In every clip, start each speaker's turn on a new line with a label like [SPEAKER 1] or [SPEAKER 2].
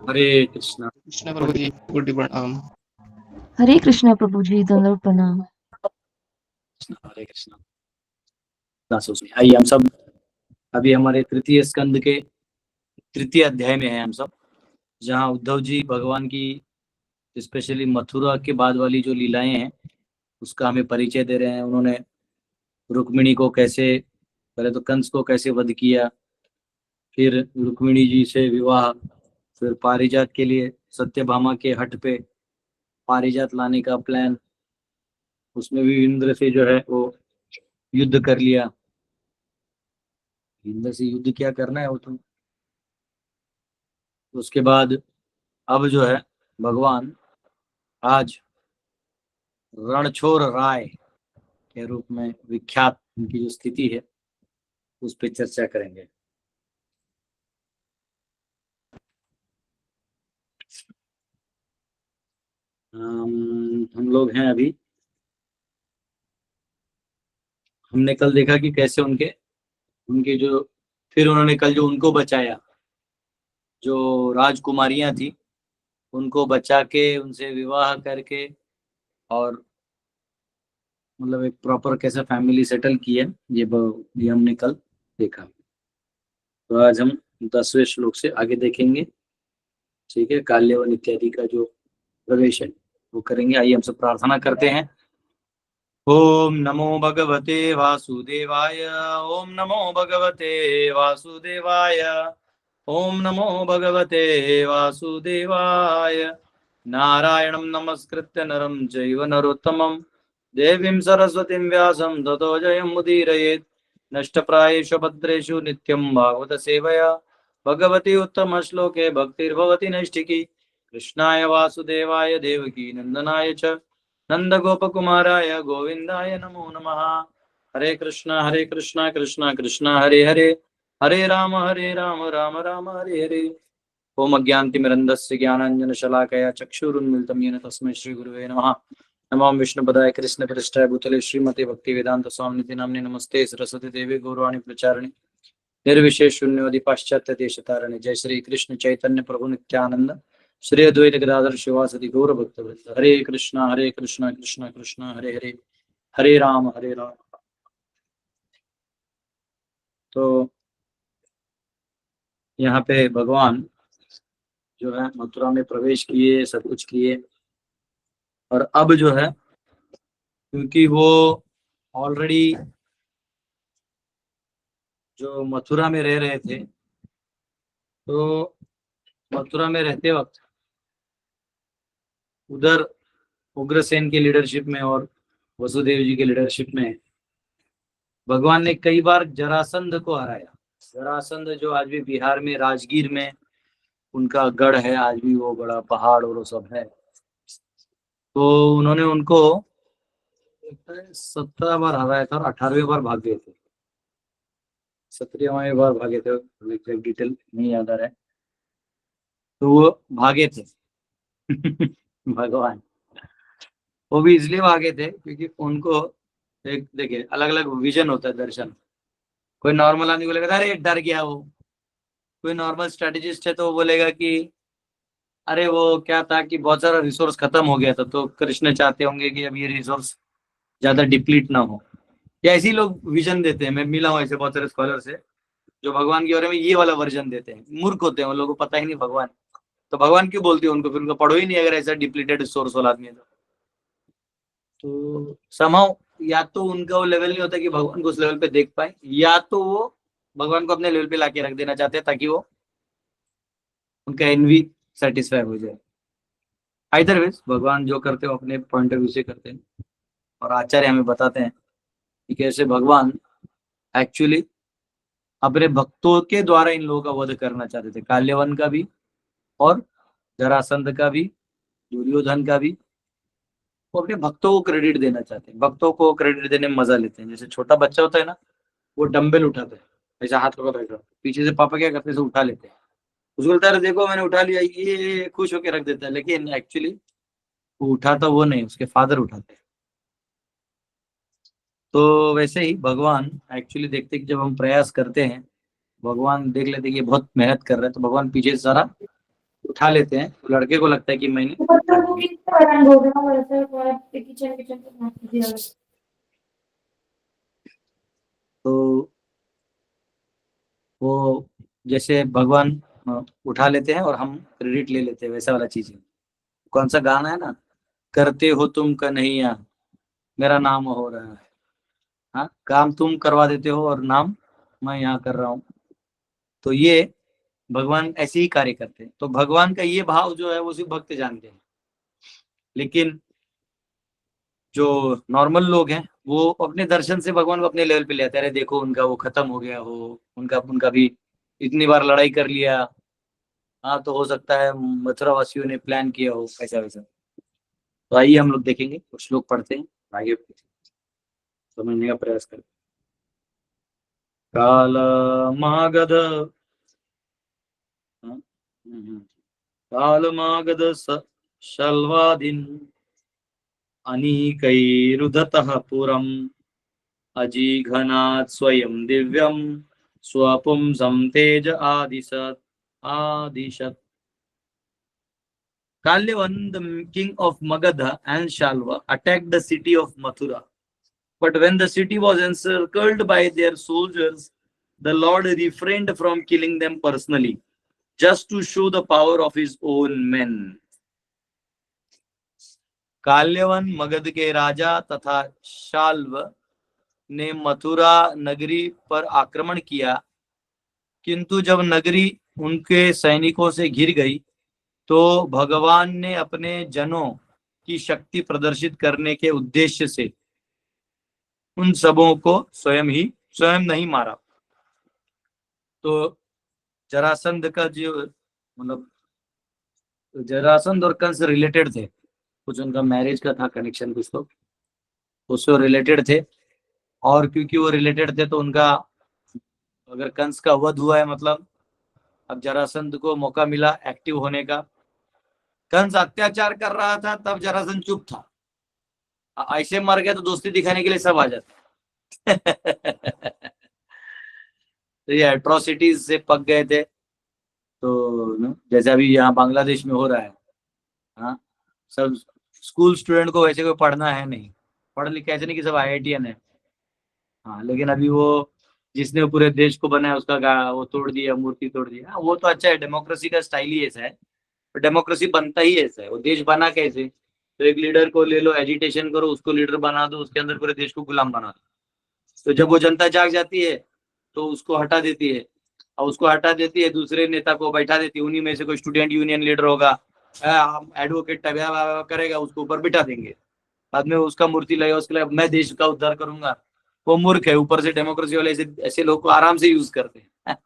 [SPEAKER 1] हरे कृष्णा।
[SPEAKER 2] कृष्ण प्रभु जी, good प्रणाम।
[SPEAKER 3] हरे कृष्णा प्रभु जी, दंडवत प्रणाम।
[SPEAKER 1] हरे कृष्णा। आइए हम सब अभी हमारे तृतीय स्कंद के तृतीय अध्याय में हैं हम सब, जहाँ उद्धव जी भगवान की स्पेशली मथुरा के बाद वाली जो लीलाएं हैं उसका हमें परिचय दे रहे हैं। उन्होंने रुक्मिणी को कैसे, पहले तो कंस को कैसे वध किया, फिर रुक्मिणी जी से विवाह, फिर पारिजात के लिए सत्यभामा के हट पे पारिजात लाने का प्लान, उसमें भी इंद्र से जो है वो युद्ध कर लिया। इंद्र से युद्ध क्या करना है वो तो। उसके बाद अब जो है भगवान आज रणछोड़ राय के रूप में विख्यात उनकी जो स्थिति है उस पर चर्चा करेंगे। हम लोग हैं अभी, हमने कल देखा कि कैसे उनके उनके जो, फिर उन्होंने कल जो उनको बचाया, जो राजकुमारियां थी उनको बचा के उनसे विवाह करके, और मतलब एक प्रॉपर कैसा फैमिली सेटल किया, ये हमने कल देखा। तो आज हम 10वें श्लोक से आगे देखेंगे। ठीक है, काल्यवन इत्यादि का जो प्रवेश है वो करेंगे। आइए हम सब प्रार्थना करते हैं। ओम नमो भगवते वासुदेवाय। ओम नमो भगवते वासुदेवाय। ओम नमो भगवते वासुदेवाय। नारायणं नमस्कृत्य नरं चैव नरोत्तमं देवीं सरस्वतीं व्यासं ततो जयमुदीरयेत्। नष्टप्रायेषु भद्रेषु नित्यं भागवत सेवया भगवती उत्तम श्लोके भक्तिर्भवति नैष्ठिकी। कृष्णाय वासुदेवाय देवकी नंदनाय च नंदगोपकुमाराय गोविंदाय नमो नमः। हरे कृष्णा कृष्णा कृष्णा हरे हरे, हरे राम राम राम हरे हरे। ओम अज्ञानतिमिरन्धस्य ज्ञानाञ्जनशलाकया चक्षुरुन्मिलितं येन तस्मै श्रीगुरुवे नमः। नमो विष्णुपदाय कृष्णपृष्ठाय भूतले श्रीमते भक्तिवेदान्तस्वामिनिति नाम्ने नमस्ते सरस्वती देवी गौरवाणी प्रचारिणे निर्विशेष शून्यवादी पाश्चात्य देशतारिणे। जय श्री कृष्ण चैतन्य प्रभु नित्यानंद श्री अद्वैत गदाधर शिवासदि गौर भक्तवृंद। हरे कृष्णा कृष्णा कृष्णा हरे हरे, हरे राम हरे राम। तो यहाँ पे भगवान जो है मथुरा में प्रवेश किए, सब कुछ किए, और अब जो है क्योंकि वो ऑलरेडी जो मथुरा में रह रहे थे, तो मथुरा में रहते वक्त उधर उग्रसेन की लीडरशिप में और वसुदेव जी की लीडरशिप में भगवान ने कई बार जरासंध को हराया। जरासंध जो आज भी बिहार में राजगीर में उनका गढ़ है, आज भी वो बड़ा पहाड़ और वो सब है। तो उन्होंने उनको 17 बार हराया था और 18वें बार भाग गए थे। 17वें बार भागे थे, एग्जैक्ट डिटेल नहीं याद आ रहा है। तो वो भागे थे भगवान, वो भी इसलिए भागे थे क्योंकि उनको एक देखिए अलग अलग विजन होता है, दर्शन। कोई नॉर्मल आदमी बोलेगा अरे डर गया वो, कोई नॉर्मल स्ट्रेटेजिस्ट है तो वो बोलेगा कि अरे वो क्या था कि बहुत सारा रिसोर्स खत्म हो गया था, तो कृष्ण चाहते होंगे कि अब ये रिसोर्स ज्यादा डिप्लीट ना हो, या ऐसे ही लोग विजन देते हैं। मैं मिला हूँ ऐसे बहुत सारे स्कॉलर से जो भगवान के बारे में ये वाला वर्जन देते हैं। मूर्ख होते हैं, उन लोगों को पता ही नहीं भगवान, तो भगवान क्यों बोलती है उनको, फिर उनको पढ़ो ही नहीं अगर ऐसा डिप्लीटेड रिसोर्स वाला आदमी है तो समाव। या तो उनका वो लेवल नहीं होता कि भगवान को उस लेवल पे देख पाए, या तो वो भगवान को अपने लेवल पे लाके रख देना चाहते हैं ताकि वो उनका एनवी सेटिस्फाई हो जाए। आइदर वेज भगवान जो करते हो अपने पॉइंट ऑफ व्यू से करते हैं, और आचार्य हमें बताते हैं कि कैसे भगवान एक्चुअली अपने भक्तों के द्वारा इन लोगों का वध करना चाहते थे, काल्यवन का भी और जरासंध का भी, दुर्योधन का भी। वो अपने भक्तों को क्रेडिट देना चाहते हैं, भक्तों को क्रेडिट देने में मजा लेते हैं। जैसे छोटा बच्चा होता है ना, वो डंबल उठाता है, ऐसा हाथ पकड़ बैठा, पीछे से पापा क्या करते हैं, उठा लेते हैं, उसको बोलता है देखो मैंने उठा लिया, ये खुश होकर रख देता है, लेकिन एक्चुअली वो उठाता वो नहीं, उसके फादर उठाते हैं। तो वैसे ही भगवान एक्चुअली देखते कि जब हम प्रयास करते हैं, भगवान देख लेते कि ये बहुत मेहनत कर रहे हैं, तो भगवान पीछे से सारा उठा लेते हैं तो लड़के को लगता है कि मैंने तो वो जैसे भगवान उठा लेते हैं और हम क्रेडिट ले लेते हैं, वैसा वाला चीज है। कौन सा गाना है ना, करते हो तुम कन्हैया मेरा नाम हो रहा है। हाँ, काम तुम करवा देते हो और नाम मैं यहाँ कर रहा हूँ। तो ये भगवान ऐसे ही कार्य करते हैं। तो भगवान का ये भाव जो है वो सिर्फ भक्त जानते हैं। लेकिन जो नॉर्मल लोग हैं वो अपने दर्शन से भगवान को अपने लेवल पे ले आते हैं। अरे देखो उनका वो खत्म हो गया हो, उनका उनका भी इतनी बार लड़ाई कर लिया। हाँ, तो हो सकता है मथुरा वासियों ने प्लान किया हो ऐसा वैसा। तो आइए हम लोग देखेंगे, कुछ लोग पढ़ते हैं, आगे समझने का प्रयास करें। काल मागध काल मागध शल्वादिन अनीकैरुदतः पुरम् अजीघनात् स्वयं दिव्यं स्वपुंसं तेज आदिशत् Kalyavan, the king of Magadha and Shalva, attacked the city of Mathura. But when the city was encircled by their soldiers, the Lord refrained from killing them personally, just to show the power of his own men. Kalyavan Magadh के राजा तथा शाल्व ने मथुरा नगरी पर आक्रमण किया, किंतु जब नगरी उनके सैनिकों से घिर गई तो भगवान ने अपने जनों की शक्ति प्रदर्शित करने के उद्देश्य से उन सबों को स्वयं नहीं मारा। तो जरासंध का जो मतलब जरासंध और कंस रिलेटेड थे, कुछ उनका मैरिज का था कनेक्शन, कुछ तो उससे रिलेटेड थे। और क्योंकि वो रिलेटेड थे तो उनका अगर कंस का वध हुआ है मतलब अब जरासंध को मौका मिला एक्टिव होने का। कंस अत्याचार कर रहा था तब जरासंध चुप था, ऐसे मर गया तो दोस्ती दिखाने के लिए सब आ जाते। तो ये एट्रोसिटीज से पक गए थे। तो जैसे अभी यहाँ बांग्लादेश में हो रहा है, हाँ, सब स्कूल स्टूडेंट को वैसे कोई पढ़ना है नहीं, पढ़ लिख ऐसे नहीं कि सब IITian है। हाँ, लेकिन अभी वो जिसने पूरे देश को बनाया उसका वो तोड़ दिया, मूर्ति तोड़ दिया। हाँ, वो तो अच्छा है, डेमोक्रेसी का स्टाइल ही ऐसा है। तो डेमोक्रेसी बनता ही ऐसा है। वो देश बना कैसे, तो एक लीडर को ले लो, एजिटेशन करो, उसको लीडर बना दो, उसके अंदर पूरे देश को गुलाम बना दो। तो जब वो जनता जाग जाती है तो उसको हटा देती है, और उसको हटा देती है दूसरे नेता को बैठा देती है। उन्हीं में से कोई स्टूडेंट यूनियन लीडर होगा, एडवोकेट टाइप करेगा, उसको ऊपर बिठा देंगे। बाद में उसका मूर्ति लगेगा, उसके लिए मैं देश का उद्धार करूंगा। वो मूर्ख है, ऊपर से डेमोक्रेसी वाले ऐसे ऐसे लोग को आराम से यूज करते हैं।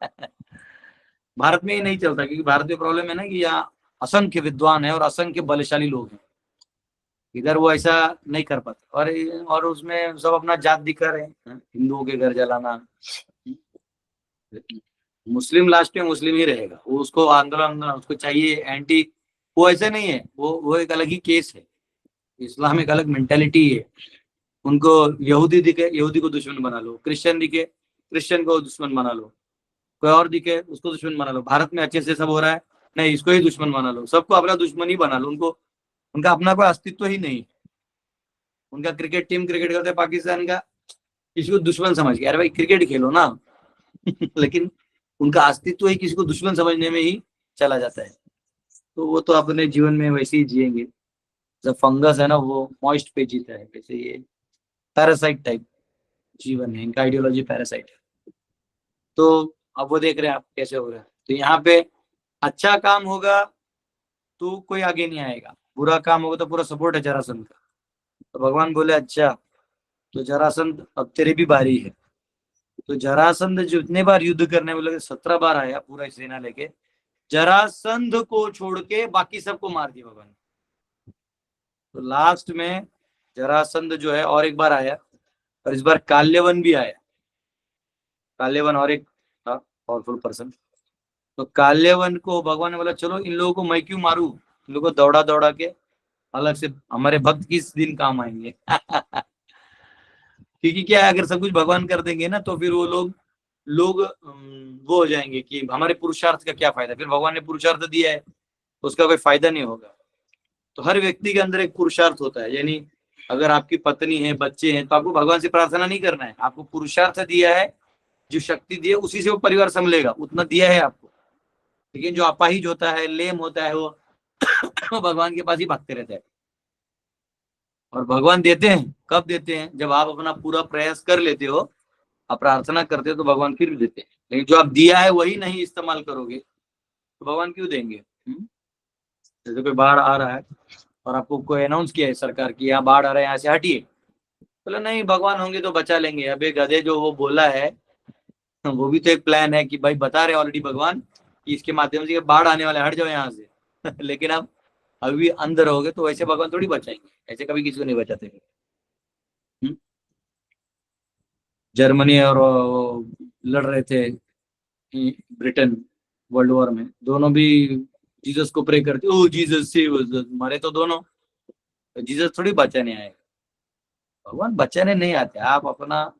[SPEAKER 1] भारत में ही नहीं चलता, क्योंकि भारत में प्रॉब्लम है ना कि यहाँ असंख्य विद्वान है और असंख्य बलशाली लोग हैं। इधर वो ऐसा नहीं कर पाते। और उसमें सब अपना जात दिखा रहे हैं, हिंदुओं के घर जलाना। मुस्लिम लास्ट में मुस्लिम ही रहेगा, वो उसको आंदोलन उसको चाहिए एंटी। वो ऐसे नहीं है, वो एक अलग ही केस है। इस्लाम एक अलग मेंटेलिटी है। उनको यहूदी दिखे यहूदी को दुश्मन बना लो, क्रिश्चियन दिखे क्रिश्चियन को दुश्मन बना लो, कोई और दिखे उसको दुश्मन बना लो। भारत में अच्छे से सब हो रहा है, नहीं इसको ही दुश्मन बना लो, सबको अपना दुश्मन ही बना लो। उनको उनका अपना कोई अस्तित्व ही नहीं। उनका क्रिकेट टीम क्रिकेट करते पाकिस्तान का, किसी को दुश्मन समझ गया, अरे भाई क्रिकेट खेलो ना। लेकिन उनका अस्तित्व ही किसी को दुश्मन समझने में ही चला जाता है। तो वो तो अपने जीवन में वैसे ही जिएंगे। जब फंगस है ना वो मॉइस्ट पे जीता है, वैसे ये पैरासाइट टाइप जीवन है, इनका आइडियोलॉजी पैरासाइट है। तो अब वो देख रहे हैं आप कैसे हो रहा है। तो यहाँ पे अच्छा काम होगा तो कोई आगे नहीं आएगा, बुरा काम होगा तो पूरा सपोर्ट है जरासंध का। तो भगवान बोले अच्छा, तो जरासंध अब तेरी भी बारी है। तो जरासंध जितने बार युद्ध करने में लगे, 17 बार आया पूरा सेना लेके, जरासंध को छोड़ के बाकी सबको मार दिया भगवान। तो लास्ट में जरासंध जो है और एक बार आया, और इस बार काल्यवन भी आया। काल्यवन और एक था पावरफुल पर्सन। तो काल्यवन को भगवान ने बोला चलो इन लोगों को मैं क्यों मारूं, इन लोगों को दौड़ा दौड़ा के अलग से हमारे भक्त किस दिन काम आएंगे। क्योंकि क्या है, अगर सब कुछ भगवान कर देंगे ना तो फिर वो लोग वो हो जाएंगे कि हमारे पुरुषार्थ का क्या फायदा। फिर भगवान ने पुरुषार्थ दिया है उसका कोई फायदा नहीं होगा। तो हर व्यक्ति के अंदर एक पुरुषार्थ होता है, यानी अगर आपकी पत्नी है, बच्चे हैं, तो आपको भगवान से प्रार्थना नहीं करना है, आपको पुरुषार्थ दिया है, जो शक्ति दी है उसी से वो परिवार संभलेगा, उतना दिया है आपको। लेकिन जो अपाहिज होता है, लेम होता है, वो वो भगवान के पास ही भागते रहता है। और भगवान देते हैं, कब देते हैं? जब आप अपना पूरा प्रयास कर लेते हो, आप प्रार्थना करते हो, तो भगवान फिर भी देते हैं। लेकिन जो आप दिया है वही नहीं इस्तेमाल करोगे, तो भगवान क्यों देंगे? जैसे कोई बाढ़ आ रहा है और आपको कोई अनाउंस किया है सरकार की, यहाँ बाढ़ आ रहा है, यहाँ से हटिए, बोले नहीं भगवान होंगे तो बचा लेंगे। अब एक गधे जो वो बोला है, वो भी तो एक प्लान है कि भाई बता रहे ऑलरेडी भगवान कि इसके माध्यम से बाढ़ आने वाले, हट जाओ यहाँ से लेकिन आप अभी अंदर रहोगे तो वैसे भगवान थोड़ी बचाएंगे, ऐसे कभी किसी को नहीं बचाते। जर्मनी और लड़ रहे थे ब्रिटेन वर्ल्ड वॉर में, दोनों भी जीसस को प्रे करते, ओ जीसस सेव अस, मरे तो दोनों। जीसस थोड़ी बचाने आए, भगवान बचाने नहीं आते। आप अपना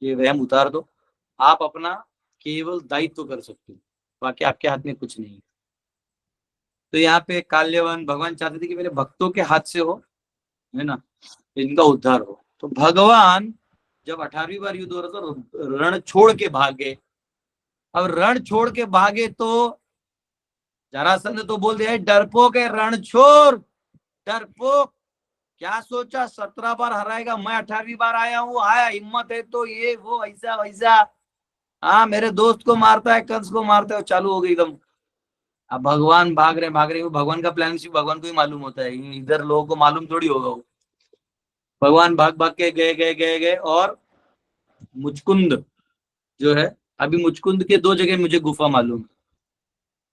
[SPEAKER 1] ये वहम उतार दो, आप अपना केवल दायित्व कर सकते हो, बाकी आपके हाथ में कुछ नहीं। तो यहाँ पे काल्यवन भगवान चाहते थे कि मेरे भक्तों के हाथ से हो, है ना, इनका उद्धार हो। तो भगवान जब 18वीं बार युद्ध हो रहा था, तो रण छोड़ के भागे। अब रण छोड़ के भागे तो जरासंध तो बोल दिया डरपोक है, रण छोड़, डरपोक, क्या सोचा 17 बार हराएगा, मैं 18वीं बार आया हूँ, आया हिम्मत है तो ये वो ऐसा वैसा, हाँ मेरे दोस्त को मारता है, कंस को मारता है, चालू हो गई एकदम। अब भगवान भाग रहे, भगवान का प्लान सिर्फ भगवान को ही मालूम होता है, इधर लोगों को मालूम थोड़ी होगा। वो भगवान भाग भाग के गए गए गए गए और मुचकुंद जो है, अभी मुचकुंद के दो जगह मुझे गुफा मालूम है।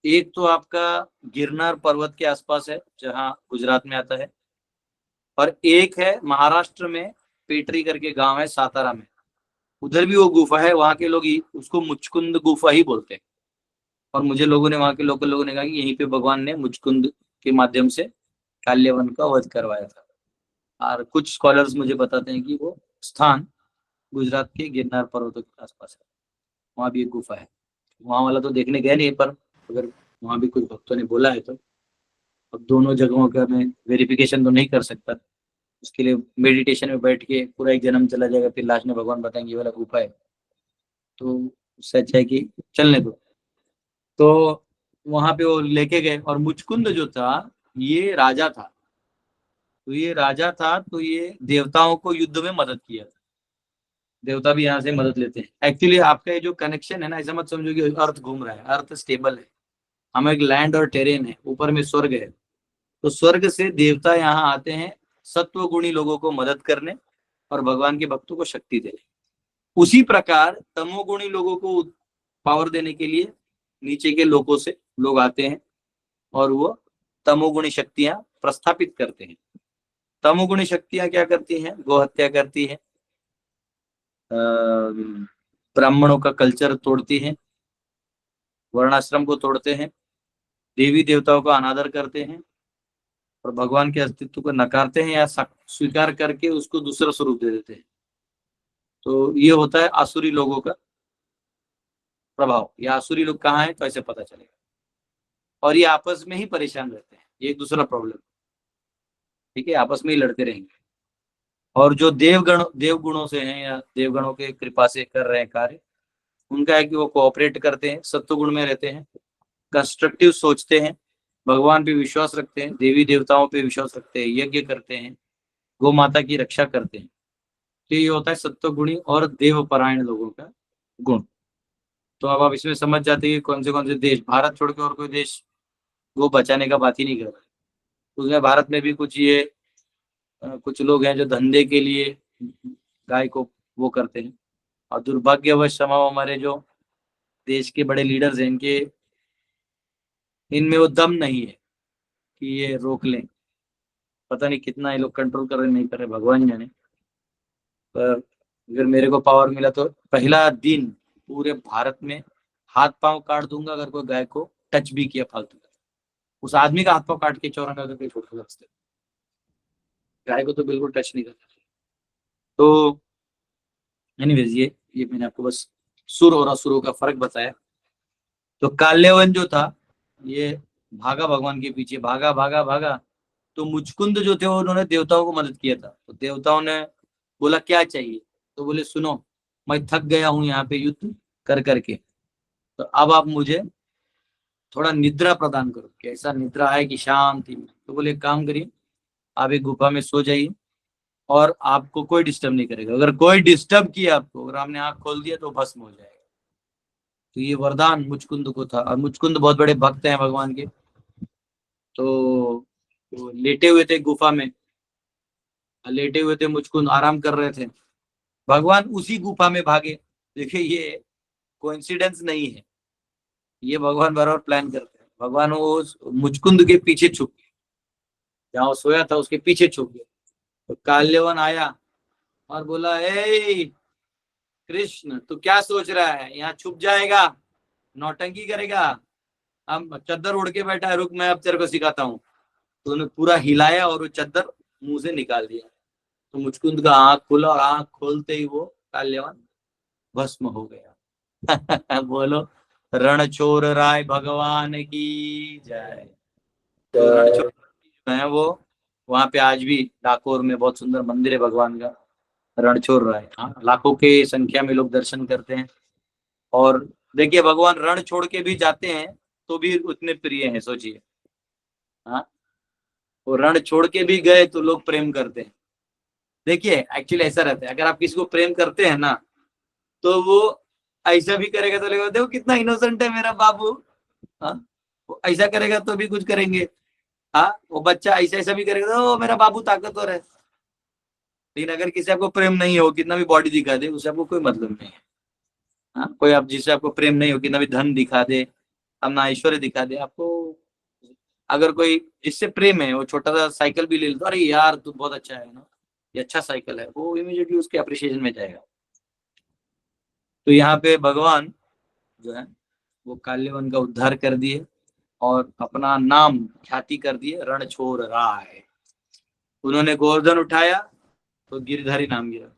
[SPEAKER 1] एक तो आपका गिरनार पर्वत के आसपास है, जहाँ गुजरात में आता है, और एक है महाराष्ट्र में, पेटरी करके गांव है सातारा में, उधर भी वो गुफा है। वहां के लोग उसको मुचकुंद गुफा ही बोलते हैं। और मुझे लोगों ने, वहां के लोकल लोगों ने कहा कि यहीं पे भगवान ने मुचकुंद के माध्यम से काल्यवन का वध करवाया था। और कुछ स्कॉलर्स मुझे बताते हैं कि वो स्थान गुजरात के गिरनार पर्वतों के आसपास है, वहां भी एक गुफा है। वहां वाला तो देखने गए नहीं, पर अगर वहां भी कुछ भक्तों ने बोला है तो, अब दोनों जगहों का मैं वेरिफिकेशन तो नहीं कर सकता, उसके लिए मेडिटेशन में बैठ के पूरा एक जन्म चला जाएगा, फिर लास्ट में भगवान बताएंगे ये वाला गुफा है, तो उससे अच्छा है कि चलने दो। तो वहां पे वो लेके गए, और मुचकुंद जो था ये राजा था। तो ये राजा था, तो ये देवताओं को युद्ध में मदद किया। देवता भी यहाँ से मदद लेते हैं। एक्चुअली आपका ये जो कनेक्शन है ना, ऐसा मत समझो कि अर्थ घूम रहा है, अर्थ स्टेबल है, हम एक लैंड और टेरेन है, ऊपर में स्वर्ग है। तो स्वर्ग से देवता यहाँ आते हैं सत्व गुणी लोगों को मदद करने और भगवान के भक्तों को शक्ति देने। उसी प्रकार तमोगुणी लोगों को पावर देने के लिए नीचे के लोगों से लोग आते हैं और वो तमोगुणी शक्तियां प्रस्थापित करते हैं। तमोगुणी शक्तियां क्या करती हैं? गोहत्या करती हैं, ब्राह्मणों का कल्चर तोड़ती हैं, वर्णाश्रम को तोड़ते हैं, देवी देवताओं का अनादर करते हैं, और भगवान के अस्तित्व को नकारते हैं या स्वीकार करके उसको दूसरा स्वरूप दे देते हैं। तो ये होता है आसुरी लोगों का प्रभाव। ये आसुरी लोग कहाँ हैं तो ऐसे पता चलेगा। और ये आपस में ही परेशान रहते हैं, ये एक दूसरा प्रॉब्लम, ठीक है, आपस में ही लड़ते रहेंगे। और जो देवगुणों से हैं या देवगणों के कृपा से कर रहे हैं कार्य, उनका है कि वो कोऑपरेट करते हैं, सत्वगुण में रहते हैं, कंस्ट्रक्टिव सोचते हैं, भगवान पे विश्वास रखते हैं, देवी देवताओं पे विश्वास रखते हैं, यज्ञ करते हैं, गौ माता की रक्षा करते हैं। तो ये होता है सत्वगुणी और देवपरायण लोगों का गुण। तो अब आप इसमें समझ जाते हैं कि कौन से देश, भारत छोड़ के और कोई देश गो बचाने का बात ही नहीं कर रहा है। उसमें भारत में भी कुछ ये कुछ लोग हैं जो धंधे के लिए गाय को वो करते हैं। और दुर्भाग्यवश समाव हमारे जो देश के बड़े लीडर्स हैं, इनमें वो दम नहीं है कि ये रोक लें। पता नहीं कितना ये लोग कंट्रोल कर रहे नहीं कर रहे, भगवान जाने। पर अगर मेरे को पावर मिला तो पहला दिन पूरे भारत में हाथ पांव काट दूंगा अगर कोई गाय को टच भी किया फालतू का। उस आदमी का हाथ पांव काट के चौरंगा करके छोड़ सकते, गाय को तो बिल्कुल टच नहीं करना। तो एनीवेज, ये मैंने आपको बस सुर और असुरों का फर्क बताया। तो काल्यवन जो था, ये भागा भगवान के पीछे, भागा भागा भागा। तो मुचकुंद जो थे उन्होंने देवताओं को मदद किया था, तो देवताओं ने बोला क्या चाहिए, तो बोले सुनो, मैं थक गया हूं यहाँ पे युद्ध कर करके, तो अब आप मुझे थोड़ा निद्रा प्रदान करो, कि ऐसा निद्रा है कि शांति में। तो बोले एक काम करिए, आप एक गुफा में सो जाइए और आपको कोई डिस्टर्ब नहीं करेगा, अगर कोई डिस्टर्ब किया आपको, अगर आपने आंख खोल दिया तो भस्म हो जाएगा। तो ये वरदान मुचकुंद को था, और मुचकुंद बहुत बड़े भक्त हैं भगवान के। तो लेटे हुए थे गुफा में, लेटे हुए थे, मुचकुंद आराम कर रहे थे, भगवान उसी गुफा में भागे। देखिए ये कोइंसिडेंस नहीं है, ये भगवान बराबर प्लान करते हैं। भगवान वो उस मुचकुंद के पीछे छुप गए, जहाँ वो सोया था उसके पीछे छुप गए। तो काल्यवन आया और बोला, ए कृष्ण तू क्या सोच रहा है, यहाँ छुप जाएगा, नौटंकी करेगा, हम चद्दर उड़ के बैठा है, रुक मैं अब तेरे को सिखाता हूँ। तो उन्हें पूरा हिलाया और वो चद्दर मुंह से निकाल दिया। तो मुचकुंद का आंख खुला, और आंख खोलते ही वो काल्यवन भस्म हो गया। बोलो रणछोड़ राय भगवान की जय। तो रणछोड़ जो है वो, वहां पे आज भी डाकोर में बहुत सुंदर मंदिर है भगवान का, रणछोड़ राय। हाँ, लाखों के संख्या में लोग दर्शन करते हैं। और देखिए भगवान रण छोड़ के भी जाते हैं तो भी उतने प्रिय हैं, सोचिए। हाँ, वो रण छोड़ के भी गए तो लोग प्रेम करते हैं। देखिए एक्चुअली ऐसा रहता है, अगर आप किसी को प्रेम करते हैं ना, तो वो ऐसा भी करेगा तो लगेगा देखो कितना इनोसेंट है मेरा बाबू। हाँ, वो ऐसा करेगा तो भी कुछ करेंगे। हाँ, वो बच्चा ऐसा ऐसा भी करेगा तो मेरा बाबू ताकतवर है। लेकिन अगर किसी आपको प्रेम नहीं हो, कितना भी बॉडी दिखा दे, उससे आपको कोई मतलब नहीं है। हाँ, कोई आप जिससे आपको प्रेम नहीं हो, कितना भी धन दिखा दे, अपना ऐश्वर्य दिखा दे आपको, अगर कोई जिससे प्रेम है वो छोटा सा साइकिल भी ले ले तो अरे यार तू बहुत अच्छा है ना, ये अच्छा साइकिल है, वो इमीडिएटली उसके अप्रिशिएशन में जाएगा। तो यहाँ पे भगवान जो है वो काल्यवन का उद्धार कर दिए और अपना नाम ख्याति कर दिए, रणछोड़ राय। उन्होंने गोवर्धन उठाया तो गिरधारी नाम गिरा।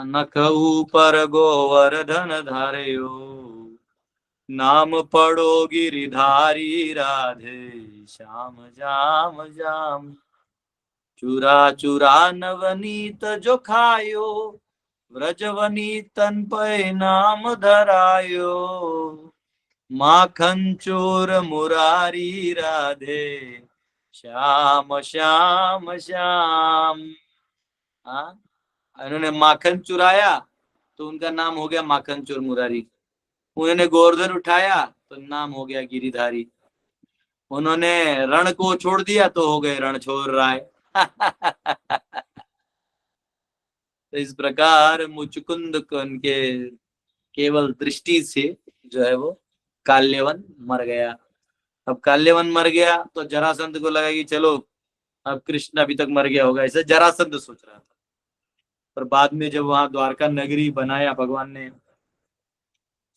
[SPEAKER 1] नख ऊपर गोवर्धन धारयो, नाम पढ़ो गिरिधारी राधे श्याम जाम जाम। चुरा चुरा नवनीत जो खायो, व्रजवनीतन पे नाम धरायो। माखन चोर मुरारी राधे श्याम श्याम श्याम। हाँ, उन्होंने माखन चुराया तो उनका नाम हो गया माखन चोर मुरारी। उन्होंने गोवर्धन उठाया तो नाम हो गया गिरिधारी। उन्होंने रण को छोड़ दिया तो हो गए रणछोड़ राय। तो इस प्रकार मुचुकुंद को उनके केवल दृष्टि से जो है वो काल्यवन मर गया। अब काल्यवन मर गया तो जरासंध को लगा कि चलो अब कृष्ण अभी तक मर गया होगा, ऐसा जरासंध सोच रहा था। पर बाद में जब वहां द्वारका नगरी बनाया, भगवान ने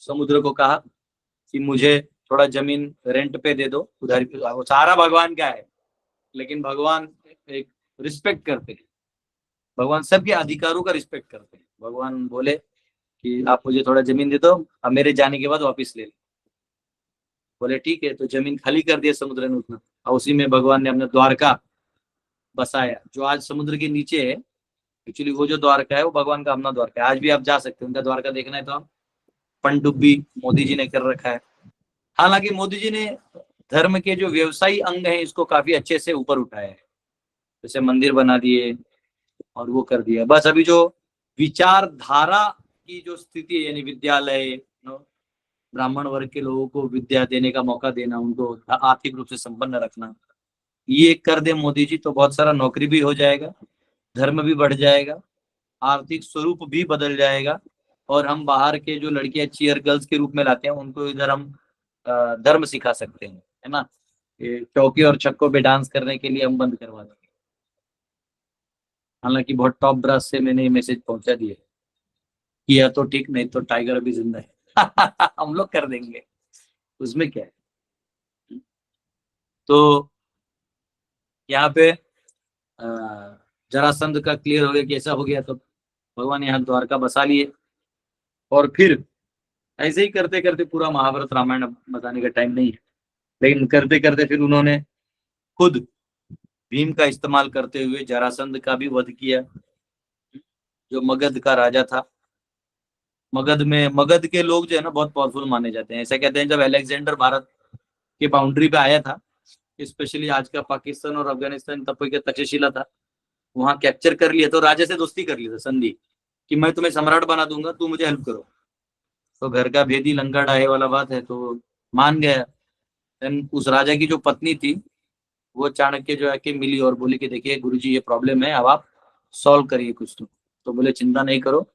[SPEAKER 1] समुद्र को कहा कि मुझे थोड़ा जमीन रेंट पे दे दो, उधर वो सारा भगवान का है, लेकिन भगवान एक रिस्पेक्ट करते हैं, भगवान सबके अधिकारों का रिस्पेक्ट करते हैं। भगवान बोले कि आप मुझे थोड़ा जमीन दे दो, अब मेरे जाने के बाद वापिस ले लो। बोले ठीक है, तो जमीन खाली कर दिया समुद्र ने उतना, और उसी में भगवान ने अपना द्वारका बसाया, जो आज समुद्र के नीचे है। एक्चुअली वो जो द्वारका है वो भगवान का अपना द्वारका है, आज भी आप जा सकते हैं उनका द्वारका देखना है तो आप। पनडुब्बी मोदी जी ने कर रखा है। हालांकि मोदी जी ने धर्म के जो व्यवसायी अंग है इसको काफी अच्छे से ऊपर उठाया है, जैसे मंदिर बना दिए और वो कर दिया। बस अभी जो विचारधारा की जो स्थिति है, यानी विद्यालय, ब्राह्मण वर्ग के लोगों को विद्या देने का मौका देना, उनको आर्थिक रूप से संपन्न रखना, ये कर दे मोदी जी तो बहुत सारा नौकरी भी हो जाएगा, धर्म भी बढ़ जाएगा, आर्थिक स्वरूप भी बदल जाएगा, और हम बाहर के जो लड़कियां चीयर गर्ल्स के रूप में लाते हैं उनको इधर हम धर्म सिखा सकते हैं, है ना। ये चौकी और छक्कों पे डांस करने के लिए हम बंद करवा देंगे। हालांकि बहुत टॉप ब्रास से मैंने ये मैसेज पहुंचा दिया, किया तो ठीक, नहीं तो टाइगर अभी जिंदा है। हम लोग कर देंगे, उसमें क्या है। तो यहाँ पे जरासंध का क्लियर हो गया कि ऐसा हो गया, तो भगवान यहाँ द्वारका बसा लिए। और फिर ऐसे ही करते करते, पूरा महाभारत रामायण बताने का टाइम नहीं है, लेकिन करते करते फिर उन्होंने खुद भीम का इस्तेमाल करते हुए जरासंध का भी वध किया, जो मगध का राजा था। मगध के लोग जो है ना बहुत पावरफुल माने जाते हैं। ऐसा कहते हैं जब अलेक्जेंडर भारत के बाउंड्री पे आया था, स्पेशली आज का पाकिस्तान और अफगानिस्तान, तब कोई तक्षशिला था, वहां कैप्चर कर लिया तो राजा से दोस्ती कर ली था, संधि, कि मैं तुम्हें सम्राट बना दूंगा, तू मुझे हेल्प करो। तो घर का भेदी लंका ढाए वाला बात है, तो मान गया। देन उस राजा की जो पत्नी थी वो चाणक्य जो है कि मिली और बोली कि देखिए गुरुजी ये प्रॉब्लम है, अब आप सॉल्व करिए कुछ। तो बोले चिंता नहीं करो,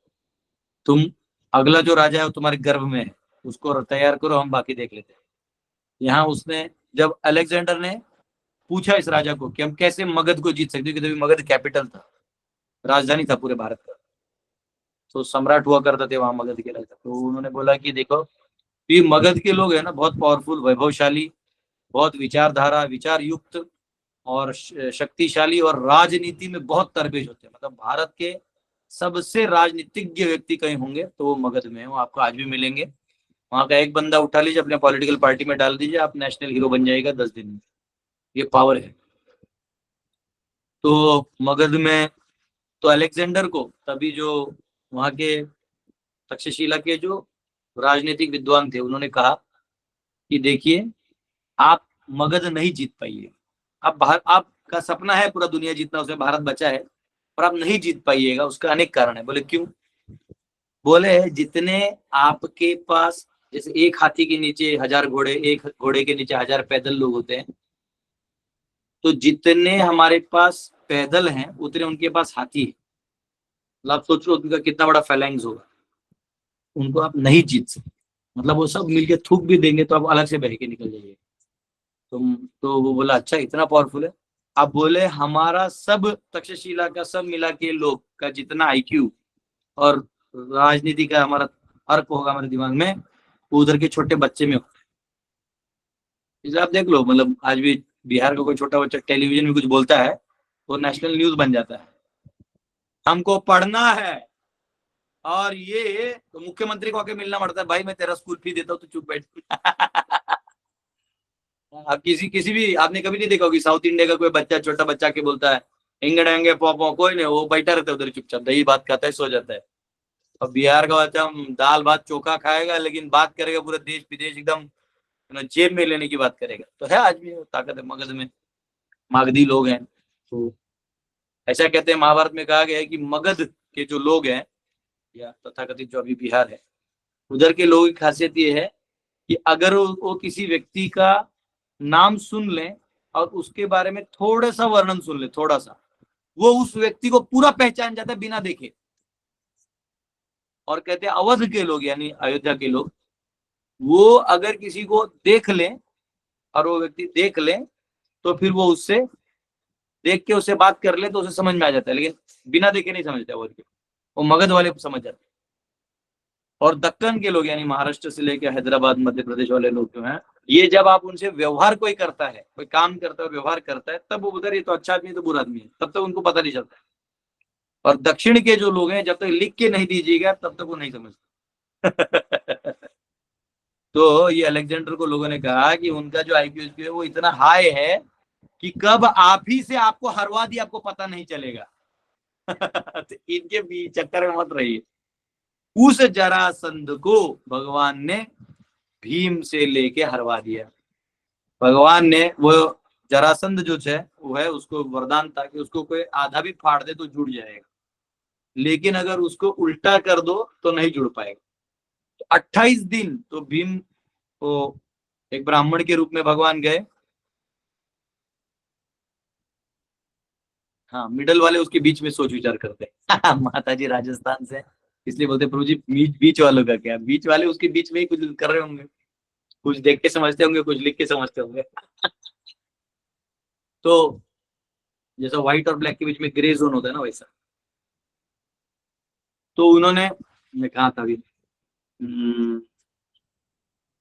[SPEAKER 1] तुम अगला जो राजा है वो तुम्हारे गर्भ में है, उसको तैयार करो, हम बाकी देख लेते हैं। यहाँ उसने, जब अलेक्जेंडर ने पूछा इस राजा को कि हम कैसे मगध को जीत सकते, क्योंकि मगध कैपिटल था, राजधानी था पूरे भारत का, तो सम्राट हुआ करते थे वहां मगध के राजा। तो उन्होंने बोला कि देखो ये मगध के लोग है ना बहुत पावरफुल, वैभवशाली, बहुत विचारधारा, विचार युक्त और शक्तिशाली, और राजनीति में बहुत तरबेज होते हैं। मतलब भारत के सबसे राजनीतिज्ञ व्यक्ति कहीं होंगे तो वो मगध में है, वो आपको आज भी मिलेंगे। वहां का एक बंदा उठा लीजिए, अपने पॉलिटिकल पार्टी में डाल दीजिए, आप नेशनल हीरो बन जाएगा 10 दिन में, ये पावर है। तो मगध में, तो अलेक्जेंडर को तभी जो वहां के तक्षशिला के जो राजनीतिक विद्वान थे उन्होंने कहा कि देखिए आप मगध नहीं जीत पाइए, आप बाहर, आपका सपना है पूरा दुनिया जीतना, उसमें भारत बचा है, पर आप नहीं जीत पाइएगा, उसका अनेक कारण है। बोले क्यों? बोले जितने आपके पास, जैसे एक हाथी के नीचे 1000 घोड़े, एक घोड़े के नीचे 1000 पैदल लोग होते हैं, तो जितने हमारे पास पैदल हैं उतने उनके पास हाथी है। मतलब आप सोच लो उनका कितना बड़ा फैलेंग्स होगा, उनको आप नहीं जीत सकते। मतलब वो सब मिलके थूक भी देंगे तो आप अलग से बह के निकल जाइए। तो वो बोला अच्छा इतना पावरफुल है। अब बोले हमारा सब तक्षशिला का सब मिला के लोग का जितना आईक्यू और राजनीति का हमारा अर्क होगा हमारे दिमाग में, वो उधर के छोटे बच्चे में होता है। जैसे आप देख लो, मतलब आज भी बिहार का कोई छोटा बच्चा टेलीविजन में कुछ बोलता है तो नेशनल न्यूज बन जाता है, हमको पढ़ना है। और ये तो मुख्यमंत्री को आके मिलना पड़ता है, भाई मैं तेरा स्कूल फी देता हूँ तो चुप बैठ। आप किसी भी, आपने कभी नहीं देखा होगी साउथ इंडिया का कोई बच्चा, छोटा बच्चा के बोलता है इंगड़ेंगे पॉपो, कोई नहीं, वो बैठा रहता है उधर चुपचाप, दही बात खाता है, सो जाता है। और बिहार का बच्चा दाल भात चोखा खाएगा, लेकिन बात करेगा पूरे देश विदेश एकदम जेब में लेने की बात करेगा। तो है आज भी ताकत है मगध में, मागधी लोग हैं। तो ऐसा कहते हैं, महाभारत में कहा गया है कि मगध के जो लोग हैं, या तथाकथित जो अभी बिहार है, उधर के लोगों की खासियत ये है कि अगर वो किसी व्यक्ति का नाम सुन लें और उसके बारे में थोड़ा सा वर्णन सुन ले, थोड़ा सा, वो उस व्यक्ति को पूरा पहचान जाता है बिना देखे। और कहते हैं अवध के लोग यानी अयोध्या के लोग, वो अगर किसी को देख लें और वो व्यक्ति देख ले तो फिर वो उससे देख के उससे बात कर ले तो उसे समझ में आ जाता है, लेकिन बिना देखे नहीं समझते अवध के, वो मगध वाले समझ जाते हैं। और दक्कन के लोग यानी महाराष्ट्र से लेकर हैदराबाद मध्य प्रदेश वाले लोग जो हैं, ये जब आप उनसे व्यवहार कोई करता है, कोई काम करता है, व्यवहार करता है, तब वो उधर ये तो अच्छा आदमी है तो बुरा आदमी है, तब तक उनको पता नहीं चलता है। और दक्षिण के जो लोग हैं जब तक लिख के नहीं दीजिएगा तब तक वो नहीं समझते। तो ये अलेक्जेंडर को लोगों ने कहा कि उनका जो आईक्यू है वो इतना हाई है कि कब आप ही से आपको हरवा दिया आपको पता नहीं चलेगा। तो इनके भी चक्कर में मत रहिए। उस जरासंध को भगवान ने भीम से लेके हरवा दिया। भगवान ने वो जरासंध जो है वो है, उसको वरदान था कि उसको कोई आधा भी फाड़ दे तो जुड़ जाएगा, लेकिन अगर उसको उल्टा कर दो तो नहीं जुड़ पाएगा। तो 28 दिन तो भीम को एक ब्राह्मण के रूप में भगवान गए। हाँ, मिडल वाले उसके बीच में सोच विचार करते हैं। माता जी राजस्थान से, इसलिए बोलते प्रभु जी बीच वालों का क्या, बीच वाले उसके बीच में ही कुछ कर रहे होंगे, कुछ देख के समझते होंगे, कुछ लिख के समझते होंगे। तो जैसा व्हाइट और ब्लैक के बीच में ग्रे जोन होता है ना, वैसा। तो उन्होंने, मैं कहा था अभी,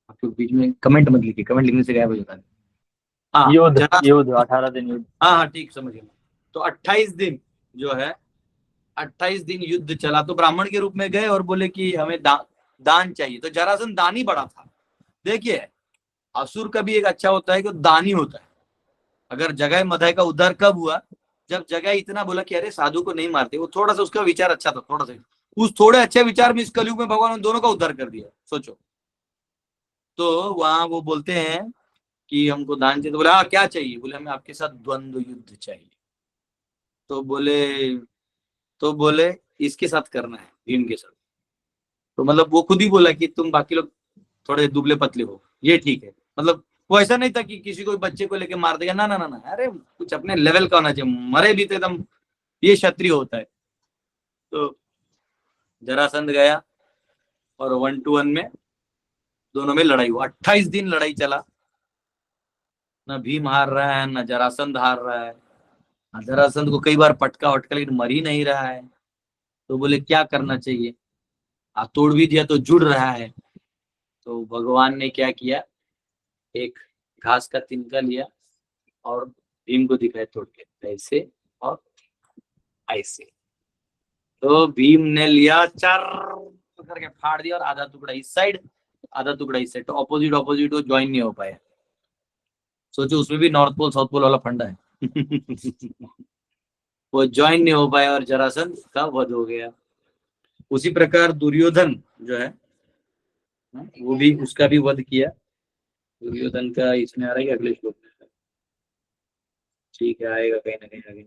[SPEAKER 1] आपके बीच में कमेंट मत लिखिए, कमेंट लिखने से गायब हो जाता है। हाँ,
[SPEAKER 4] युद्ध 18 दिन युद्ध।
[SPEAKER 1] हाँ हाँ ठीक, समझ गया। तो 28 दिन जो है, 28 दिन युद्ध चला। तो ब्राह्मण के रूप में गए और बोले कि हमें दान चाहिए। तो जरासंध दानी बड़ा था। देखिए असुर का भी एक अच्छा होता है कि दानी होता है। अगर जगह मधाय का उद्धार कब हुआ, जब जगह इतना बोला कि अरे साधु को नहीं मारते, वो थोड़ा सा उसका विचार अच्छा था, थोड़ा सा उस थोड़े अच्छे विचार में इस कलयुग में भगवान ने दोनों का उद्धार कर दिया, सोचो। तो वहां वो बोलते हैं कि हमको दान चाहिए, तो बोले हाँ क्या चाहिए, बोले हमें आपके साथ द्वंद्व युद्ध चाहिए। तो बोले तो बोले इसके साथ करना है, भीम के साथ। तो मतलब वो खुद ही बोला कि तुम बाकी लोग थोड़े दुबले पतले हो, ये ठीक है। मतलब वो ऐसा नहीं था कि किसी को बच्चे को लेके मार देगा, ना ना ना ना, अरे कुछ अपने लेवल का होना चाहिए, मरे भी तो एकदम, ये क्षत्रिय होता है। तो जरासंध गया और 1-1 में दोनों में लड़ाई हुआ, 28 दिन लड़ाई चला, ना भीम हार रहा है, ना जरासंध हार रहा है। जरासंध को कई बार पटका वटका लेकिन मर ही नहीं रहा है। तो बोले क्या करना चाहिए, तोड़ भी दिया तो जुड़ रहा है। तो भगवान ने क्या किया, एक घास का तिनका लिया और भीम को दिखाया तोड़ के, ऐसे और ऐसे। तो भीम ने लिया, चार करके फाड़ दिया, और आधा टुकड़ा इस साइड, आधा टुकड़ा इस साइड, तो ऑपोजिट ऑपोजिट वो ज्वाइन नहीं हो पाया। सोचो उसमें भी नॉर्थ पोल साउथ पोल वाला फंडा है। वो ज्वाइन नहीं हो पाया और जरासंध का वध हो गया। उसी प्रकार दुर्योधन जो है, वो भी, उसका भी वध किया। दुर्योधन का इसमें आ रहा है कि अगले श्लोक में? ठीक है, आएगा कहीं ना कहीं आगे।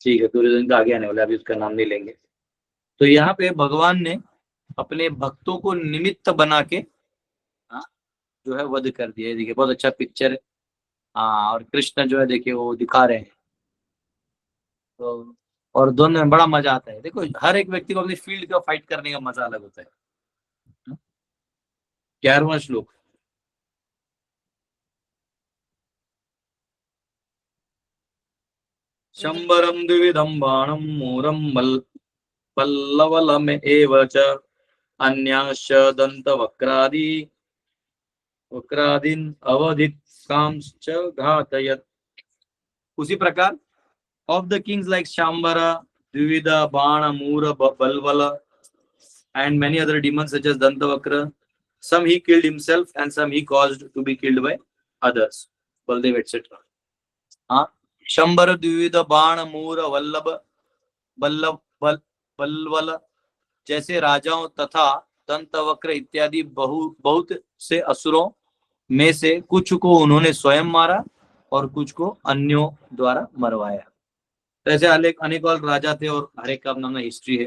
[SPEAKER 1] ठीक है, दुर्योधन का आगे आने वाला, अभी उसका नाम नहीं लेंगे। तो यहाँ पे भगवान ने अपने भक्तों को निमित्त बना के, हाँ, जो है वध कर दिया है। देखिए बहुत अच्छा पिक्चर है। हाँ, और कृष्ण जो है देखिए वो दिखा रहे हैं। तो और दोनों में बड़ा मजा आता है। देखो हर एक व्यक्ति को अपनी फील्ड का फाइट करने का मजा अलग होता है। 11वां श्लोक। शंबरम द्विविधम बाणम मूरम पल्लवलम एव च अन्याश्च दंत वक्रादीन अवधित कांश्च घातयत। उसी प्रकार of the kings like Shambhara, Dvivida, Bana, Mura, Balvala, and many other demons such as Dantavakra. Some he killed himself and some he caused to be killed by others, Baldev, etc. हाँ, Shambhara, Dvivida, Bana, Mura, Vallabha, Ballabh बल बलवल जैसे राजाओं तथा दंतवक्र इत्यादि बहुत से असुरों में से कुछ को उन्होंने स्वयं मारा और कुछ को अन्यों द्वारा मरवाया। तो ऐसे अनेक और राजा थे और हर एक का अपना हिस्ट्री है।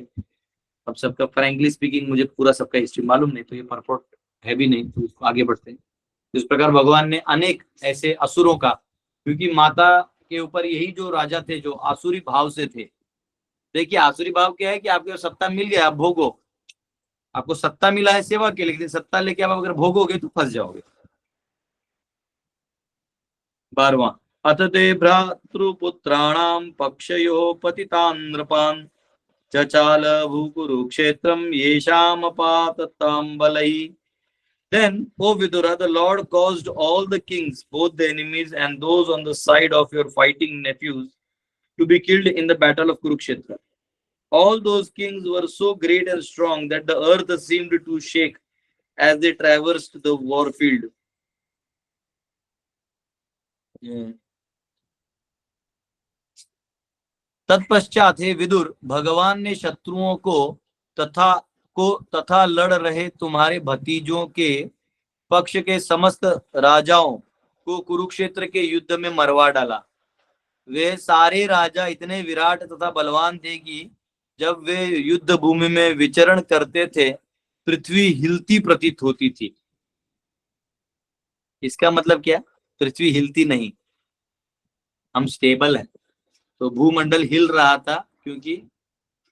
[SPEAKER 1] अब सबका फ्रैंकली स्पीकिंग मुझे पूरा सबका हिस्ट्री मालूम नहीं, तो ये परफेक्ट है भी नहीं, तो उसको आगे बढ़ते हैं। इस प्रकार भगवान ने अनेक ऐसे असुरों का, क्योंकि माता के ऊपर यही जो राजा थे जो आसुरी भाव से थे। देखिए आसुरी भाव क्या है कि आपको सत्ता मिल गया, आप भोगो, आपको सत्ता मिला है सेवा के लिए, लेकिन सत्ता लेके आप अगर भोगोगे तो फंस जाओगे। 12वां, अथ ते भ्रातृपुत्राणाम पक्षयो पतितान् नृपान् चचाल भूकुरुक्षेत्रम येषामपाततां बलैः। Then, O Vidura, the Lord caused all the kings, both the enemies and those on the side of your fighting nephews, to be killed in the battle of Kurukshetra. All those kings were so great and strong that the earth seemed to shake as they traversed the war field. तत्पश्चात हे विदुर, भगवान ने शत्रुओं तथा लड़ रहे तुम्हारे भतीजों के पक्ष के समस्त राजाओं को कुरुक्षेत्र के युद्ध में मरवा डाला। वे सारे राजा इतने विराट तथा बलवान थे कि जब वे युद्ध भूमि में विचरण करते थे पृथ्वी हिलती प्रतीत होती थी। इसका मतलब क्या? पृथ्वी हिलती नहीं, हम स्टेबल हैं। तो भूमंडल हिल रहा था क्योंकि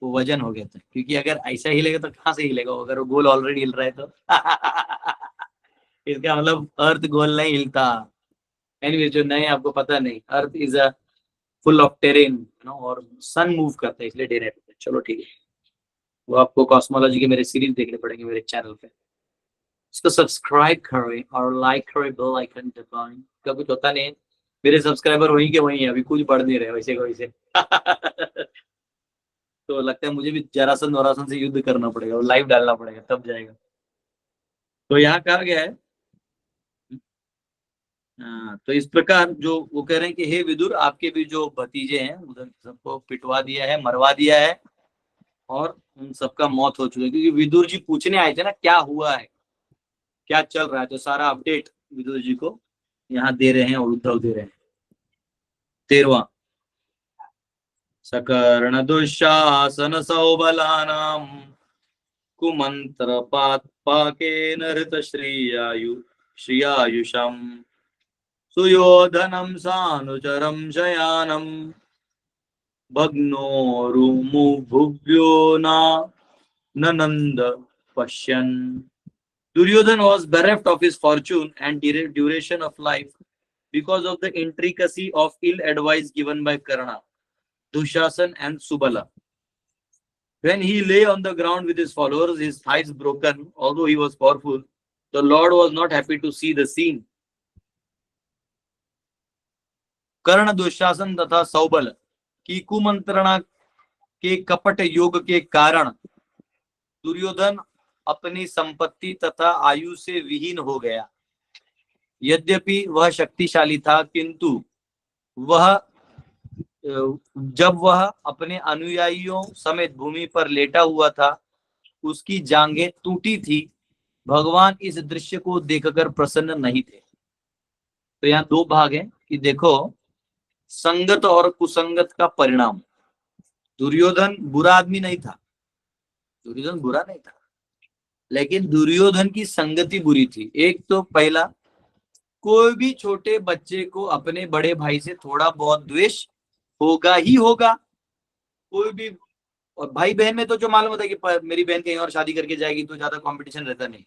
[SPEAKER 1] वो वजन हो गया था, क्योंकि अगर ऐसा हिलेगा तो कहां से हिलेगा, अगर वो गोल ऑलरेडी हिल रहा है तो। इसका मतलब अर्थ गोल नहीं हिलता। एनीवे, जो नए आपको पता नहीं, earth is a full of terrain, और सन मूव करता है इसलिए टेरेन। चलो ठीक है, वो आपको कॉस्मोलॉजी के मेरे सीरीज देखने पड़ेंगे मेरे चैनल पे। इसको सब्सक्राइब करें और लाइक करें, बेल आइकन दबाएं। क्या कुछ होता नहीं है, मेरे सब्सक्राइबर वहीं के वहीं है, अभी कुछ बढ़ नहीं रहे वैसे को वैसे। तो लगता है मुझे भी जरासंध वरासंध से युद्ध करना पड़ेगा और लाइव डालना पड़ेगा, तब जाएगा। तो यहाँ कहा गया है तो इस प्रकार जो वो कह रहे हैं कि हे विदुर, आपके भी जो भतीजे हैं उधर सबको पिटवा दिया है, मरवा दिया है, और उन सबका मौत हो चुकी है। क्योंकि विदुर जी पूछने आए थे ना क्या हुआ है, क्या चल रहा है, तो सारा अपडेट विदुर जी को यहाँ दे रहे हैं और उद्धव दे रहे हैं। 13वां, सकर्ण दुशासन सौबलानाम कुमंत्र पाकेन हृत श्रियायुषम सुयोधनम सानुचरम शयानम भग्नोरुमुभुव्यो ननंद पश्यन्। Duryodhan was bereft of his fortune and duration of life because of the intricacy of ill advice given by Karna, Dushasan and Subala. When he lay on the ground with his followers, his thighs broken, although he was powerful, the Lord was not happy to see the scene. कर्ण, दुशासन तथा सौबल की कुमंत्रणा के कपट योग के कारण दुर्योधन अपनी संपत्ति तथा आयु से विहीन हो गया। यद्यपि वह शक्तिशाली था, किंतु जब वह अपने अनुयायियों समेत भूमि पर लेटा हुआ था, उसकी जांघें टूटी थी। भगवान इस दृश्य को देखकर प्रसन्न नहीं थे। तो यहाँ दो भाग हैं कि देखो संगत और कुसंगत का परिणाम। दुर्योधन बुरा आदमी नहीं था, दुर्योधन बुरा नहीं था, लेकिन दुर्योधन की संगति बुरी थी। एक तो पहला, कोई भी छोटे बच्चे को अपने बड़े भाई से थोड़ा बहुत द्वेष होगा ही होगा। कोई भी, और भाई बहन में तो जो मालूम होता है कि मेरी बहन कहीं और शादी करके जाएगी तो ज्यादा कंपटीशन रहता नहीं।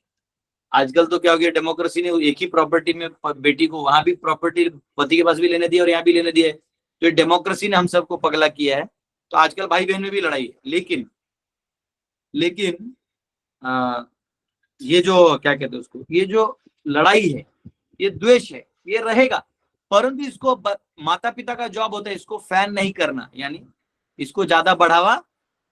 [SPEAKER 1] आजकल तो क्या हो गया, डेमोक्रेसी ने एक ही प्रॉपर्टी में बेटी को वहां भी प्रॉपर्टी पति के पास भी लेने दिया और यहाँ भी लेने दिया है। तो डेमोक्रेसी ने हम सबको पगला किया है। तो आजकल भाई बहन में भी लड़ाई है। लेकिन ये जो क्या कहते हैं उसको, ये जो लड़ाई है, ये द्वेष है, ये रहेगा। परंतु इसको माता पिता का जॉब होता है इसको फैन नहीं करना, यानी इसको ज्यादा बढ़ावा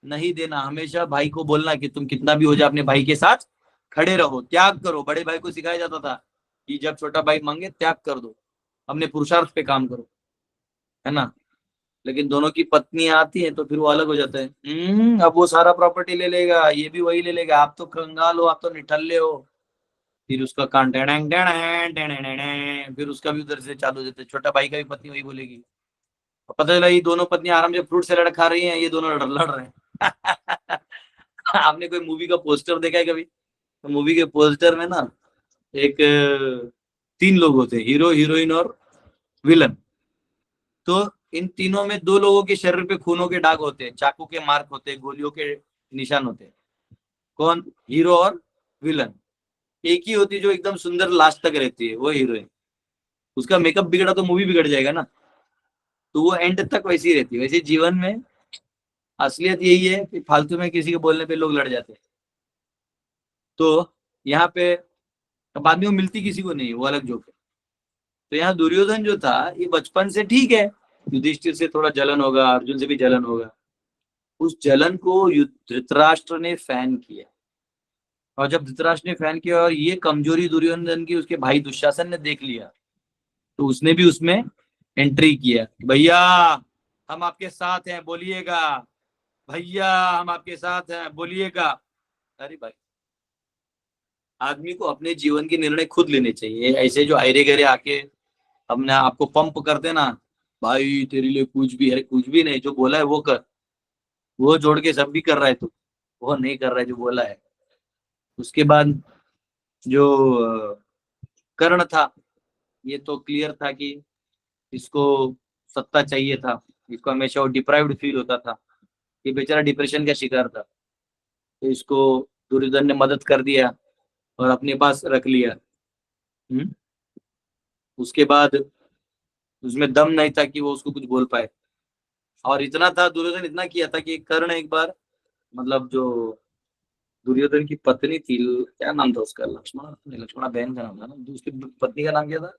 [SPEAKER 1] नहीं देना। हमेशा भाई को बोलना कि तुम कितना भी हो जाए अपने भाई के साथ खड़े रहो, त्याग करो। बड़े भाई को सिखाया जाता था कि जब छोटा भाई मांगे त्याग कर दो, अपने पुरुषार्थ पे काम करो, है ना। लेकिन दोनों की पत्नी आती है तो फिर वो अलग हो जाता है। अब वो सारा प्रॉपर्टी ले लेगा, ये भी वही ले लेगा, आप तो कंगाल हो, आप तो निठल्ले हो। फिर उसका कान टेढ़ फिर उसका भी उधर से चालू हो जाता है। छोटा भाई का भी पत्नी वही बोलेगी। पता चला ये दोनों पत्नी आराम से फ्रूट सैलेड खा रही हैं, ये दोनों लड़ रहे हैं। आपने कोई मूवी का पोस्टर देखा है कभी? तो मूवी के पोस्टर में ना एक 3 लोग होते हैं, हीरो, हीरोइन और विलन। तो इन तीनों में 2 लोगों के शरीर पे खूनों के दाग होते हैं, चाकू के मार्क होते हैं, गोलियों के निशान होते हैं। कौन? हीरो और विलन। एक ही होती जो एकदम सुंदर लास्ट तक रहती है, वो हीरोइन। उसका मेकअप बिगड़ा तो मूवी बिगड़ जाएगा ना, तो वो एंड तक वैसी रहती है। वैसे जीवन में असलियत यही है कि फालतू में किसी के बोलने पे लोग लड़ जाते हैं। तो यहाँ पे बाद में वो मिलती किसी को नहीं, वो अलग जोक है। तो यहाँ दुर्योधन जो था ये बचपन से ठीक है, युधिष्ठिर से थोड़ा जलन होगा, अर्जुन से भी जलन होगा। उस जलन को धृतराष्ट्र ने फैन किया, और जब धृतराष्ट्र ने फैन किया और ये कमजोरी दुर्योधन की उसके भाई दुशासन ने देख लिया, तो उसने भी उसमें एंट्री किया। भैया हम आपके साथ हैं, बोलिएगा। भैया हम आपके साथ हैं, बोलिएगा। अरे भाई, आदमी को अपने जीवन के निर्णय खुद लेने चाहिए। ऐसे जो आयरे गहरे आके हमने आपको पंप करते ना, भाई तेरे लिए कुछ भी है, कुछ भी नहीं, जो बोला है वो कर, वो जोड़ के सब भी कर रहा है, तो वो नहीं कर रहा है जो बोला है। उसके बाद जो कर्ण था, ये तो क्लियर था कि इसको सत्ता चाहिए था, इसको हमेशा वो डिप्राइव्ड फील होता था, ये बेचारा डिप्रेशन का शिकार था। तो इसको दुर्योधन ने मदद कर दिया और अपने पास रख लिया। उसके बाद उसमें दम नहीं था कि वो उसको कुछ बोल पाए। और इतना था, दुर्योधन इतना किया था कि कर्ण एक बार, मतलब जो दुर्योधन की पत्नी थी, क्या नाम था उसका, लक्ष्मणा, लक्ष्मणा बहन का नाम था ना, उसकी पत्नी का नाम क्या था?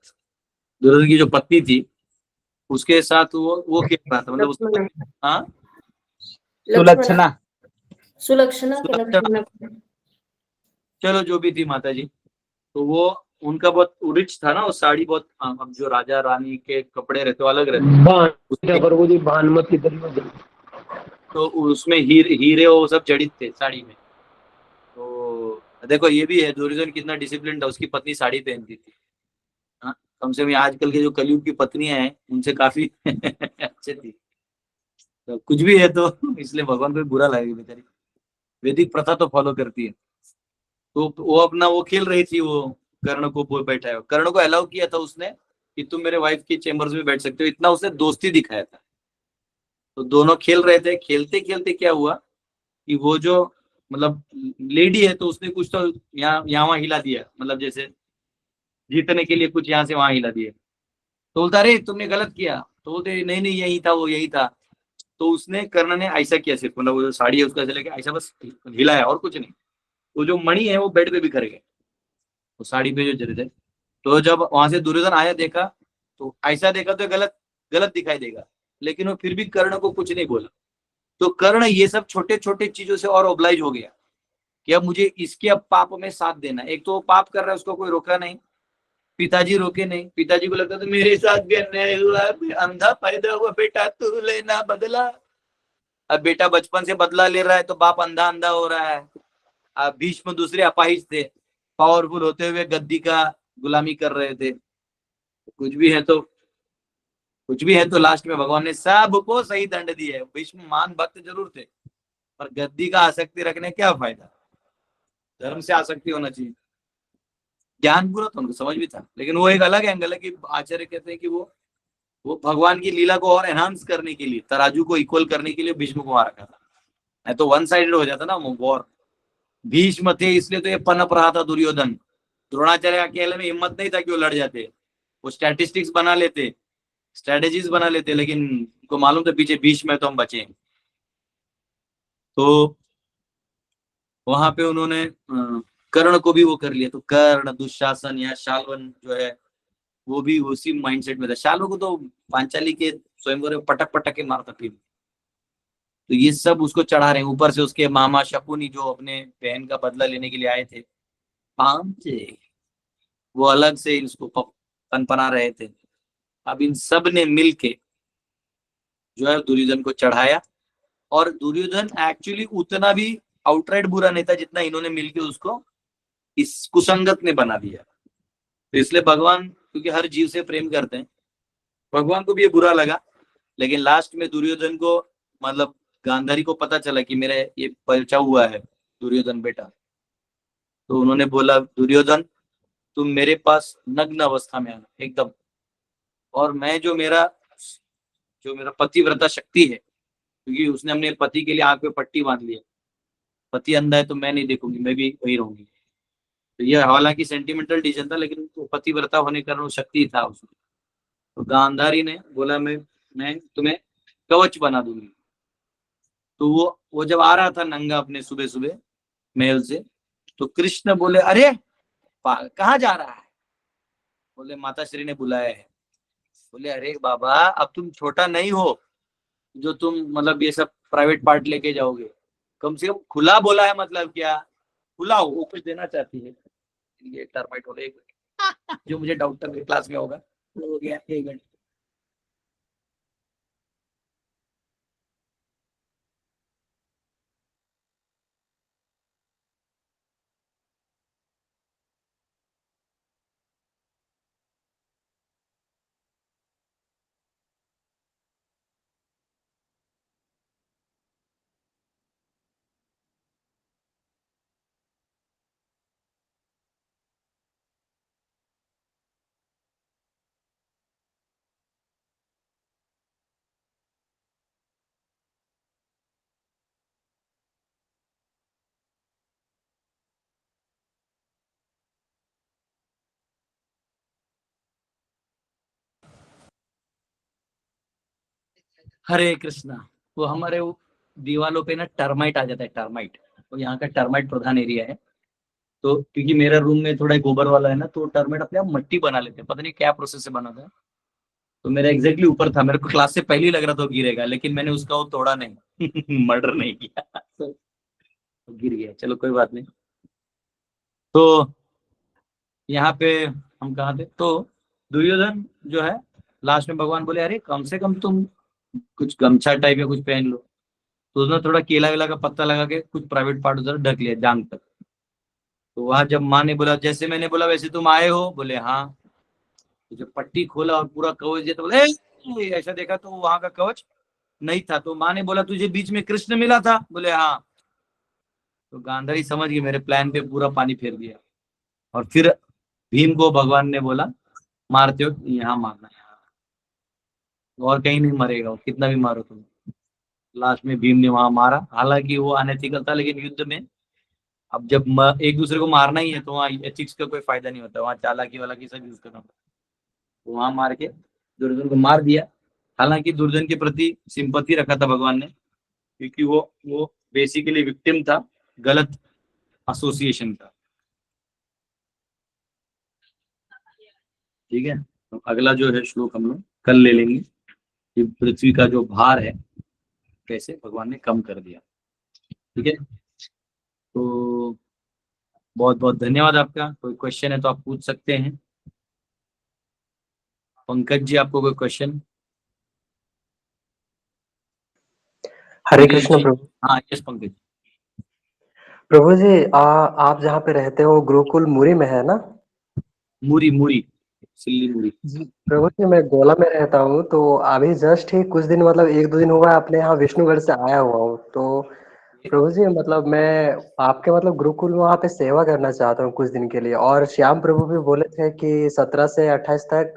[SPEAKER 1] दुर्योधन की जो पत्नी थी उसके साथ वो खेल रहा था, मतलब हाँ,
[SPEAKER 5] सुलक्षणा।
[SPEAKER 1] चलो जो भी थी माता जी, तो वो उनका बहुत रिच था ना, वो साड़ी बहुत, अब जो राजा रानी के कपड़े रहते वो अलग रहते, उसमें
[SPEAKER 6] प्रभु जी भानुमति दरिया
[SPEAKER 1] तो उसमें हीरे वो सब जड़ित थे साड़ी में। तो देखो ये भी है दुर्योधन कितना डिसिप्लिन था, उसकी पत्नी साड़ी पहनती थी। हाँ, कम से कम आजकल के जो कलयुग की पत्नियां हैं उनसे काफी अच्छे थी। तो कुछ भी है तो इसलिए भगवान को भी बुरा लगेगा बेचारी, वैदिक प्रथा तो फॉलो करती है। तो वो अपना वो खेल रही थी, वो कर्ण को बैठा है, कर्ण को अलाउ किया था उसने कि तुम मेरे वाइफ की चेम्बर्स में बैठ सकते हो, इतना उसने दोस्ती दिखाया था। तो दोनों खेल रहे थे, खेलते खेलते क्या हुआ कि वो जो मतलब लेडी है तो उसने कुछ तो यहाँ वहां हिला दिया, मतलब जैसे जीतने के लिए कुछ यहाँ से वहां हिला दिया। तो बोलता अरे तुमने गलत किया, तो बोलते नहीं नहीं यही था, वो यही था। तो उसने कर्ण ने ऐसा किया, सिर्फ मतलब वो जो साड़ी है उसका ऐसा लेके ऐसा बस हिलाया और कुछ नहीं। वो जो मणि है वो बेड पे बिखर गए, वो साड़ी पे जो जरे थे। तो जब वहां से दुर्योधन आया देखा, तो ऐसा देखा तो गलत गलत दिखाई देगा, लेकिन वो फिर भी कर्ण को कुछ नहीं बोला। तो कर्ण ये सब छोटे छोटे चीजों से और ओब्लाइज हो गया कि अब मुझे इसके अब पाप में साथ देना। एक तो वो पाप कर रहा है, उसको कोई रोका नहीं, पिताजी रोके नहीं, पिताजी को लगता था मेरे साथ भी अन्याय हुआ, अंधा पैदा हुआ बेटा तू लेना बदला। अब बेटा बचपन से बदला ले रहा है तो बाप अंधा अंधा हो रहा है। अब भीष्म दूसरे अपाहिज थे, पावरफुल होते हुए गद्दी का गुलामी कर रहे थे। कुछ भी है तो कुछ भी है तो लास्ट में भगवान ने सबको सही दंड दिया है। भीष्म महान भक्त जरूर थे, पर गद्दी का आसक्ति रखने क्या फायदा, धर्म से आसक्ति होना चाहिए। ज्ञान पूरा था उनको, समझ भी था, लेकिन वो एक अलग एंगल है कि आचार्य कहते हैं कि वो भगवान की लीला को और एनहांस करने के लिए, तराजू को इक्वल करने के लिए भीष्म को वहां रखा था। नहीं तो वन साइडेड हो जाता ना वॉर। भीष्म थे इसलिए तो ये पनप रहा था दुर्योधन। द्रोणाचार्य अकेले में हिम्मत नहीं था कि वो लड़ जाते, वो स्टैटिस्टिक्स बना लेते, स्ट्रेटेजीज बना लेते, लेकिन उनको मालूम था पीछे भीष्म है तो हम बचे। तो वहां पे उन्होंने कर्ण को भी वो कर लिया। तो कर्ण, दुशासन या शाल्वन जो है वो भी उसी माइंडसेट में था। शाल्व को तो पांचाली के स्वयंवर में पटक पटक के मारता फिर। तो ये सब उसको चढ़ा रहे हैं, ऊपर से उसके मामा शकुनी जो अपने बहन का बदला लेने के लिए आए थे, पांचे, वो अलग से इसको पनपना रहे थे। अब इन सब ने मिलके जो है दुर्योधन को चढ़ाया। और दुर्योधन एक्चुअली उतना भी आउटराइट बुरा नहीं था जितना इन्होंने मिलके उसको इस कुसंगत ने बना दिया। तो इसलिए भगवान क्योंकि हर जीव से प्रेम करते हैं, भगवान को भी ये बुरा लगा। लेकिन लास्ट में दुर्योधन को मतलब गांधारी को पता चला कि मेरा ये बचा हुआ है दुर्योधन बेटा। तो उन्होंने बोला दुर्योधन तुम मेरे पास नग्न अवस्था में आना एकदम, और मैं जो मेरा पतिव्रता शक्ति है, क्योंकि उसने अपने पति के लिए आंख पे पट्टी बांध ली है, पति अंधा है तो मैं नहीं देखूंगी, मैं भी वही रहूंगी। तो ये हालांकि सेंटिमेंटल डिसीजन था, लेकिन वो पतिव्रता होने के कारण वो शक्ति था उसमें। तो गांधारी ने बोला मैं तुम्हें कवच बना दूंगी। तो वो जब आ रहा था नंगा अपने सुबह सुबह महल से, तो कृष्ण बोले अरे कहाँ जा रहा है। बोले माता श्री ने बुलाया है। बोले अरे बाबा अब तुम छोटा नहीं हो जो तुम मतलब ये सब प्राइवेट पार्ट लेके जाओगे, कम से कम खुला बोला है, मतलब क्या खुला हो, वो कुछ देना चाहती है। ये टर्माइट हो रहा है जो मुझे डॉक्टर के क्लास में होगा, हो गया 1 घंटे। हरे कृष्णा। वो हमारे वो दीवालों पे ना टर्माइट आ जाता है, टर्माइट। तो यहाँ का टर्माइट प्रधान एरिया है। तो क्योंकि मेरा रूम में थोड़ा गोबर वाला है ना, तो टर्माइट अपने आप मट्टी बना लेते हैं, पता नहीं क्या प्रोसेस से बना था। तो मेरा एग्जैक्टली ऊपर था, मेरे को क्लास से पहले ही लग रहा था वो गिरेगा, लेकिन मैंने उसका वो तोड़ा नहीं मर्डर नहीं किया तो गिर गया, चलो कोई बात नहीं। तो यहाँ पे हम कहाँ थे, तो दुर्योधन जो है लास्ट में भगवान बोले अरे कम से कम तुम कुछ गमछा टाइप या कुछ पहन लो, तो उसने थोड़ा केला वेला का पत्ता लगा के कुछ प्राइवेट पार्ट उधर ढक लिया जांग तक। तो वहां जब माँ ने बोला जैसे मैंने बोला वैसे तुम आए हो, बोले हाँ। तो जब पट्टी खोला और पूरा कवच दिया तो बोले "ए!" ऐसा देखा तो वहां का कवच नहीं था। तो माँ ने बोला तुझे बीच में कृष्ण मिला था, बोले हाँ। तो गांधारी समझ गई मेरे प्लान पे पूरा पानी फेर दिया। और फिर भीम को भगवान ने बोला मारते हो यहाँ मारना, यहाँ और कहीं नहीं मरेगा वो, कितना भी मारो तुम। लास्ट में भीम ने वहां मारा, हालांकि वो अनएथिकल था, लेकिन युद्ध में अब जब एक दूसरे को मारना ही है तो वहाँ एथिक्स का कोई फायदा नहीं होता, वहाँ चालाकी वालाकी सब यूज करना पड़ता। तो वहां मार के दुर्योधन को मार दिया। हालांकि दुर्योधन के प्रति सिंपैथी रखा था भगवान ने, क्योंकि वो बेसिकली विक्टिम था गलत एसोसिएशन का। ठीक है, तो अगला जो है श्लोक हम लोग कल ले लेंगे कि पृथ्वी का जो भार है कैसे भगवान ने कम कर दिया। ठीक है, तो बहुत बहुत धन्यवाद आपका। कोई क्वेश्चन है तो आप पूछ सकते हैं। पंकज जी आपको कोई क्वेश्चन?
[SPEAKER 6] हरे कृष्ण प्रभु।
[SPEAKER 1] हाँ यस पंकज।
[SPEAKER 6] प्रभु जी आप जहाँ पे रहते हो गुरुकुल मुरी में है ना?
[SPEAKER 1] मुरी मुरी सिल्ली मुरी।
[SPEAKER 6] जी प्रभु जी, मैं गोला में रहता हूँ, तो अभी जस्ट ही कुछ दिन मतलब 1-2 दिन हुआ अपने यहाँ विष्णुगढ़ से आया हुआ हूँ। तो प्रभु जी मतलब मैं आपके मतलब गुरुकुल में वहाँ पे सेवा करना चाहता हूँ कुछ दिन के लिए। और श्याम प्रभु भी बोले थे कि 17 से 28 तक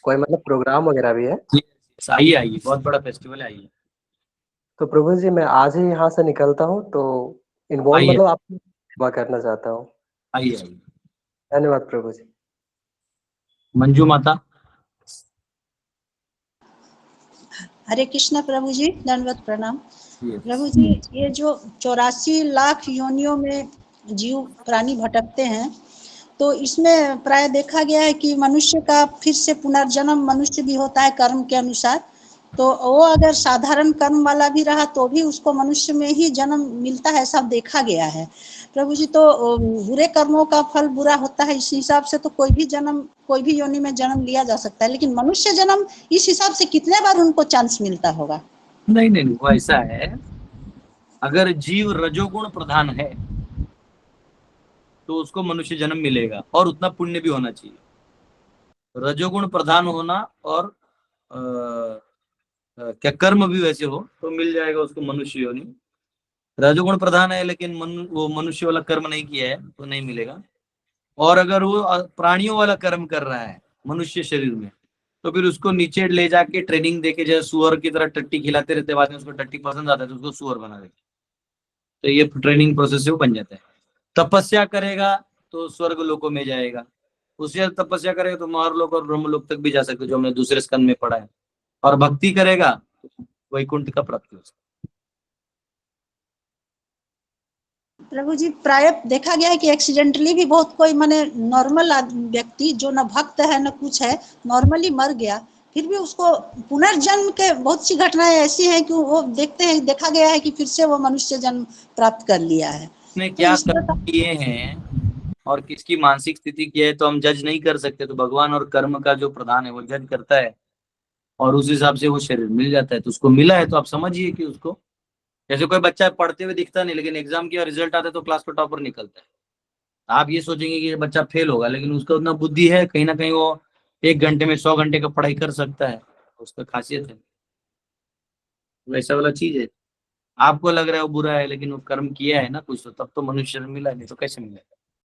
[SPEAKER 6] कोई मतलब प्रोग्राम वगैरह भी है।
[SPEAKER 1] आइए आइए, बहुत बड़ा फेस्टिवल है, आइए
[SPEAKER 6] तो प्रभु जी मैं आज ही यहाँ से निकलता हूँ, तो इन्वॉल्व
[SPEAKER 1] आइए
[SPEAKER 6] मतलब आपकी सेवा करना चाहता हूँ।
[SPEAKER 1] आइए आइए।
[SPEAKER 6] धन्यवाद प्रभु जी।
[SPEAKER 1] मंजू माता।
[SPEAKER 7] हरे कृष्ण प्रभु जी, दंडवत प्रणाम।
[SPEAKER 1] Yes.
[SPEAKER 7] प्रभु जी, ये जो 84 लाख योनियों में जीव प्राणी भटकते हैं, तो इसमें प्राय देखा गया है कि मनुष्य का फिर से पुनर्जन्म मनुष्य भी होता है कर्म के अनुसार। तो वो अगर साधारण कर्म वाला भी रहा तो भी उसको मनुष्य में ही जन्म मिलता है, ऐसा देखा गया है। प्रभु जी, तो बुरे कर्मों का फल बुरा होता है, इस हिसाब से तो कोई भी योनि में जन्म लिया जा सकता है, लेकिन मनुष्य जन्म इस हिसाब से कितने बार उनको चांस मिलता होगा?
[SPEAKER 1] नहीं नहीं नहीं, वो ऐसा है, अगर जीव रजोगुण प्रधान है तो उसको मनुष्य जन्म मिलेगा और उतना पुण्य भी होना चाहिए। रजोगुण प्रधान होना और क्या कर्म भी वैसे हो तो मिल जाएगा उसको मनुष्य योनि। रजोगुण प्रधान है लेकिन वो मनुष्य वाला कर्म नहीं किया है तो नहीं मिलेगा। और अगर वो प्राणियों वाला कर्म कर रहा है मनुष्य शरीर में तो फिर उसको नीचे ले जाके ट्रेनिंग देके, जैसे सुअर की तरह टट्टी खिलाते रहते, बाद में उसको टट्टी पसंद आता है तो उसको सुअर बना देते। तो ये ट्रेनिंग प्रोसेस से वो बन जाता है। तपस्या करेगा तो स्वर्ग लोकों में जाएगा, उससे तपस्या करेगा तो महारलोक और ब्रह्मलोक तक भी जा सकते, जो हमने दूसरे स्कंद में पढ़ा है। और भक्ति करेगा तो वैकुंठ का प्राप्ति हो सकता।
[SPEAKER 7] प्रभु जी, प्राय देखा गया है कि एक्सीडेंटली भी बहुत कोई माने नॉर्मल व्यक्ति जो न भक्त है न कुछ है, नॉर्मली मर गया, फिर भी उसको पुनर्जन्म के बहुत सी घटनाएं ऐसी हैं कि वो देखा गया है कि फिर से वो मनुष्य जन्म प्राप्त कर लिया है।
[SPEAKER 1] उसने
[SPEAKER 7] तो
[SPEAKER 1] क्या
[SPEAKER 7] इस
[SPEAKER 1] कर्म किए हैं और किसकी मानसिक स्थिति क्या है तो हम जज नहीं कर सकते। तो भगवान और कर्म का जो प्रधान है वो जज करता है और उस हिसाब से वो शरीर मिल जाता है। तो उसको मिला है तो आप समझिए कि उसको, जैसे कोई बच्चा पढ़ते हुए दिखता नहीं लेकिन एग्जाम की रिजल्ट आता है तो क्लास का टॉपर निकलता है, आप ये सोचेंगे कि ये बच्चा फेल होगा, लेकिन उसका उतना बुद्धि है, कहीं ना कहीं वो 1 घंटे में 100 घंटे का पढ़ाई कर सकता है, उसका खासियत है। वैसा वाला चीज है। आपको लग रहा है वो बुरा है लेकिन वो कर्म किया है ना कुछ, तो तब तो मनुष्य मिला, नहीं तो कैसे मिलेगा।